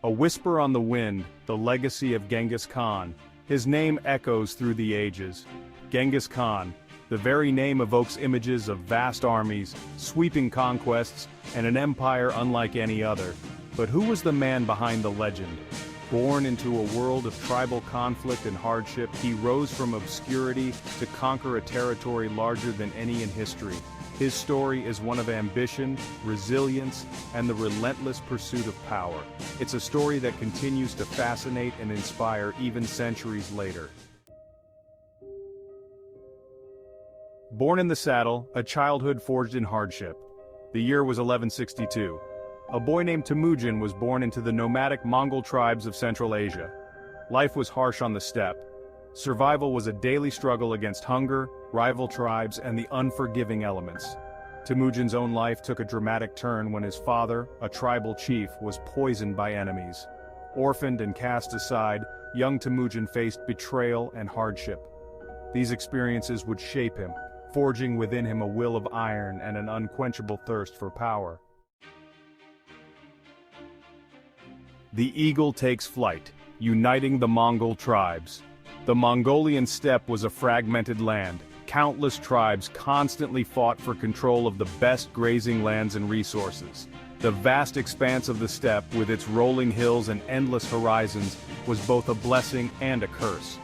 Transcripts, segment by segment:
A whisper on the wind, the legacy of Genghis Khan. His name echoes through the ages. Genghis Khan, the very name evokes images of vast armies, sweeping conquests, and an empire unlike any other. But who was the man behind the legend? Born into a world of tribal conflict and hardship, he rose from obscurity to conquer a territory larger than any in history. His story is one of ambition, resilience, and the relentless pursuit of power. It's a story that continues to fascinate and inspire even centuries later. Born in the saddle, a childhood forged in hardship. The year was 1162. A boy named Temujin was born into the nomadic Mongol tribes of Central Asia. Life was harsh on the steppe. Survival was a daily struggle against hunger, rival tribes, and the unforgiving elements. Temujin's own life took a dramatic turn when his father, a tribal chief, was poisoned by enemies. Orphaned and cast aside, young Temujin faced betrayal and hardship. These experiences would shape him, forging within him a will of iron and an unquenchable thirst for power. The eagle takes flight, uniting the Mongol tribes. The Mongolian steppe was a fragmented land. Countless tribes constantly fought for control of the best grazing lands and resources. The vast expanse of the steppe, with its rolling hills and endless horizons, was both a blessing and a curse.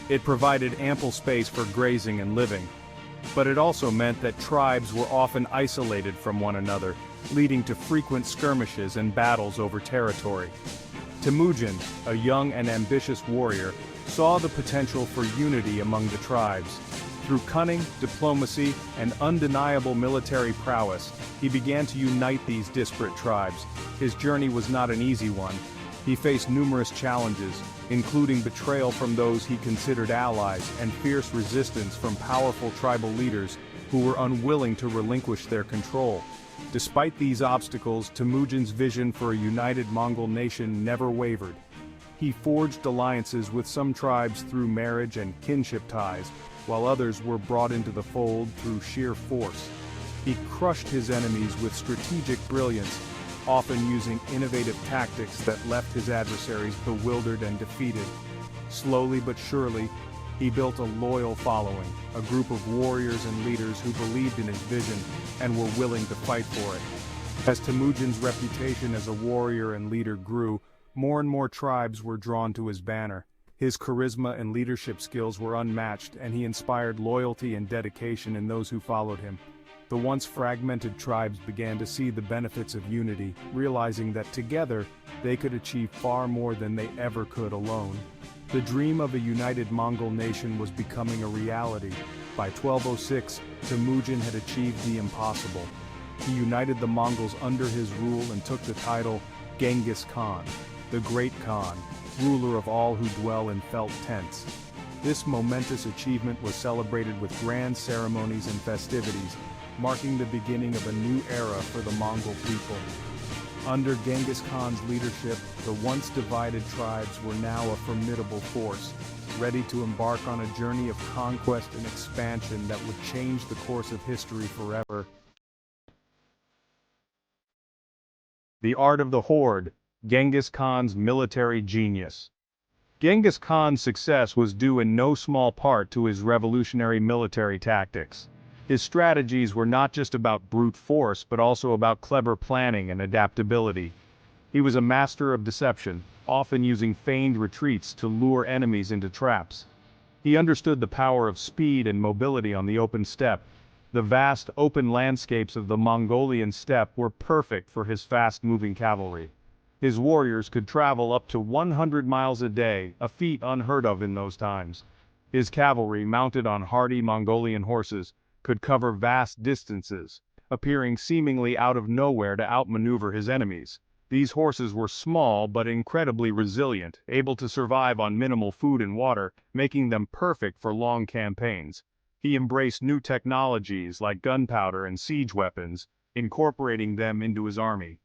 It provided ample space for grazing and living, but it also meant that tribes were often isolated from one another, leading to frequent skirmishes and battles over territory. Temujin, a young and ambitious warrior, saw the potential for unity among the tribes. Through cunning, diplomacy, and undeniable military prowess, he began to unite these disparate tribes. His journey was not an easy one. He faced numerous challenges, including betrayal from those he considered allies and fierce resistance from powerful tribal leaders who were unwilling to relinquish their control. Despite these obstacles, Temujin's vision for a united Mongol nation never wavered. He forged alliances with some tribes through marriage and kinship ties, while others were brought into the fold through sheer force. He crushed his enemies with strategic brilliance, often using innovative tactics that left his adversaries bewildered and defeated. Slowly but surely, he built a loyal following, a group of warriors and leaders who believed in his vision and were willing to fight for it. As Temujin's reputation as a warrior and leader grew, more and more tribes were drawn to his banner. His charisma and leadership skills were unmatched, and he inspired loyalty and dedication in those who followed him. The once fragmented tribes began to see the benefits of unity, realizing that together, they could achieve far more than they ever could alone. The dream of a united Mongol nation was becoming a reality. By 1206, Temujin had achieved the impossible. He united the Mongols under his rule and took the title Genghis Khan, the Great Khan, ruler of all who dwell in felt tents. This momentous achievement was celebrated with grand ceremonies and festivities, marking the beginning of a new era for the Mongol people. Under Genghis Khan's leadership, the once divided tribes were now a formidable force, ready to embark on a journey of conquest and expansion that would change the course of history forever. The art of the horde, Genghis Khan's military genius. Genghis Khan's success was due in no small part to his revolutionary military tactics. His strategies were not just about brute force but also about clever planning and adaptability. He was a master of deception, often using feigned retreats to lure enemies into traps. He understood the power of speed and mobility on the open steppe. The vast, open landscapes of the Mongolian steppe were perfect for his fast-moving cavalry. His warriors could travel up to 100 miles a day, a feat unheard of in those times. His cavalry, mounted on hardy Mongolian horses, could cover vast distances, appearing seemingly out of nowhere to outmaneuver his enemies. These horses were small but incredibly resilient, able to survive on minimal food and water, making them perfect for long campaigns. He embraced new technologies like gunpowder and siege weapons, incorporating them into his army.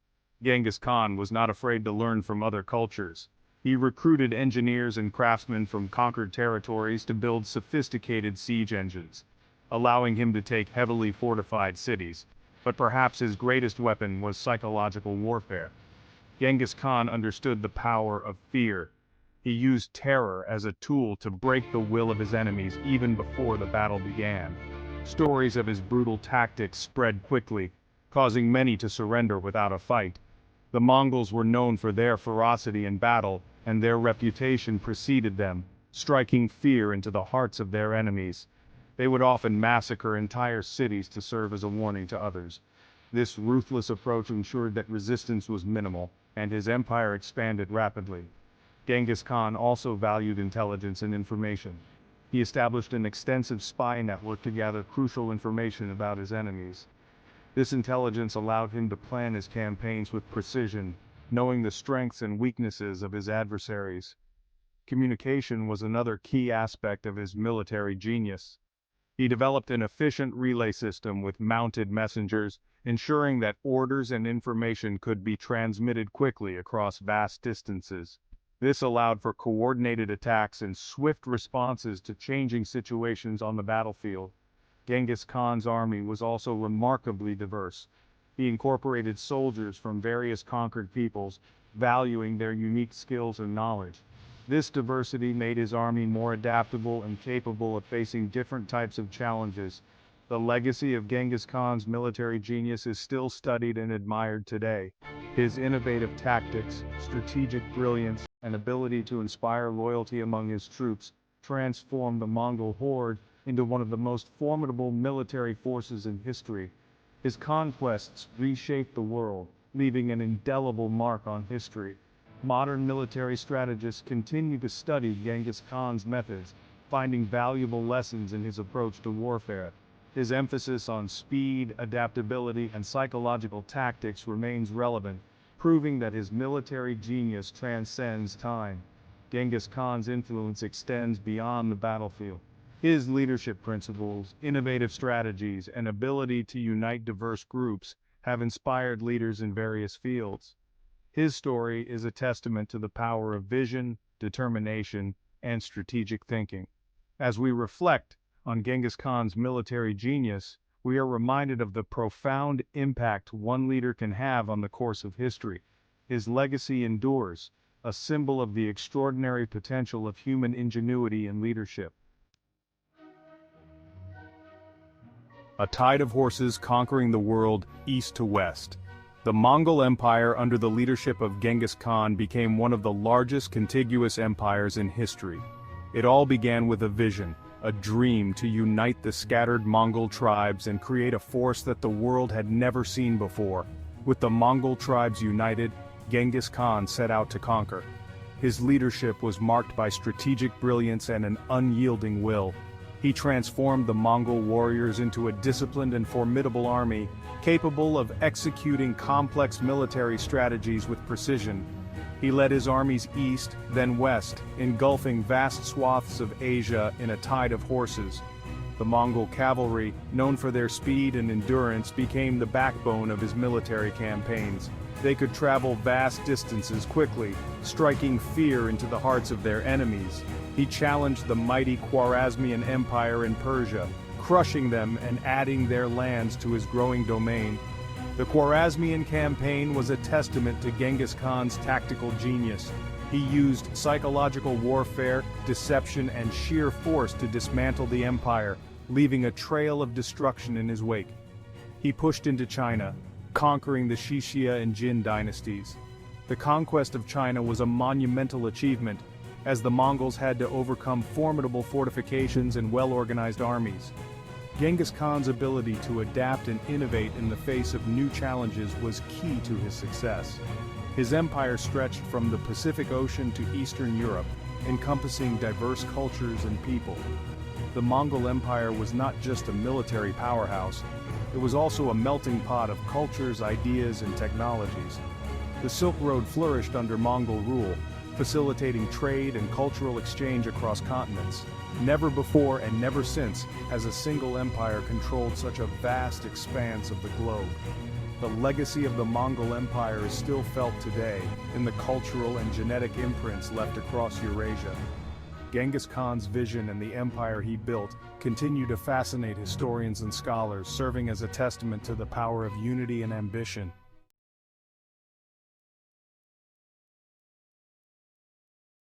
Genghis Khan was not afraid to learn from other cultures. He recruited engineers and craftsmen from conquered territories to build sophisticated siege engines, allowing him to take heavily fortified cities. But perhaps his greatest weapon was psychological warfare. Genghis Khan understood the power of fear. He used terror as a tool to break the will of his enemies even before the battle began. Stories of his brutal tactics spread quickly, causing many to surrender without a fight. The Mongols were known for their ferocity in battle, and their reputation preceded them, striking fear into the hearts of their enemies. They would often massacre entire cities to serve as a warning to others. This ruthless approach ensured that resistance was minimal, and his empire expanded rapidly. Genghis Khan also valued intelligence and information. He established an extensive spy network to gather crucial information about his enemies. This intelligence allowed him to plan his campaigns with precision, knowing the strengths and weaknesses of his adversaries. Communication was another key aspect of his military genius. He developed an efficient relay system with mounted messengers, ensuring that orders and information could be transmitted quickly across vast distances. This allowed for coordinated attacks and swift responses to changing situations on the battlefield. Genghis Khan's army was also remarkably diverse. He incorporated soldiers from various conquered peoples, valuing their unique skills and knowledge. This diversity made his army more adaptable and capable of facing different types of challenges. The legacy of Genghis Khan's military genius is still studied and admired today. His innovative tactics, strategic brilliance, and ability to inspire loyalty among his troops transformed the Mongol horde into one of the most formidable military forces in history. His conquests reshaped the world, leaving an indelible mark on history. Modern military strategists continue to study Genghis Khan's methods, finding valuable lessons in his approach to warfare. His emphasis on speed, adaptability, and psychological tactics remains relevant, proving that his military genius transcends time. Genghis Khan's influence extends beyond the battlefield. His leadership principles, innovative strategies, and ability to unite diverse groups have inspired leaders in various fields. His story is a testament to the power of vision, determination, and strategic thinking. As we reflect on Genghis Khan's military genius, we are reminded of the profound impact one leader can have on the course of history. His legacy endures, a symbol of the extraordinary potential of human ingenuity and leadership. A tide of horses conquering the world east to west. The Mongol Empire under the leadership of Genghis Khan became one of the largest contiguous empires in history. It all began with a vision, a dream to unite the scattered Mongol tribes and create a force that the world had never seen before. With the Mongol tribes united, Genghis Khan set out to conquer. His leadership was marked by strategic brilliance and an unyielding will. He transformed the Mongol warriors into a disciplined and formidable army, capable of executing complex military strategies with precision. He led his armies east, then west, engulfing vast swaths of Asia in a tide of horses. The Mongol cavalry, known for their speed and endurance, became the backbone of his military campaigns. They could travel vast distances quickly, striking fear into the hearts of their enemies. He challenged the mighty Khwarezmian Empire in Persia, crushing them and adding their lands to his growing domain. The Khwarezmian campaign was a testament to Genghis Khan's tactical genius. He used psychological warfare, deception, and sheer force to dismantle the empire, leaving a trail of destruction in his wake. He pushed into China, conquering the Shishia and Jin dynasties. The conquest of China was a monumental achievement, as the Mongols had to overcome formidable fortifications and well-organized armies. Genghis Khan's ability to adapt and innovate in the face of new challenges was key to his success. His empire stretched from the Pacific Ocean to Eastern Europe, encompassing diverse cultures and people. The Mongol Empire was not just a military powerhouse, it was also a melting pot of cultures, ideas, and technologies. The Silk Road flourished under Mongol rule, facilitating trade and cultural exchange across continents. Never before and never since has a single empire controlled such a vast expanse of the globe. The legacy of the Mongol Empire is still felt today in the cultural and genetic imprints left across Eurasia. Genghis Khan's vision and the empire he built continue to fascinate historians and scholars, serving as a testament to the power of unity and ambition.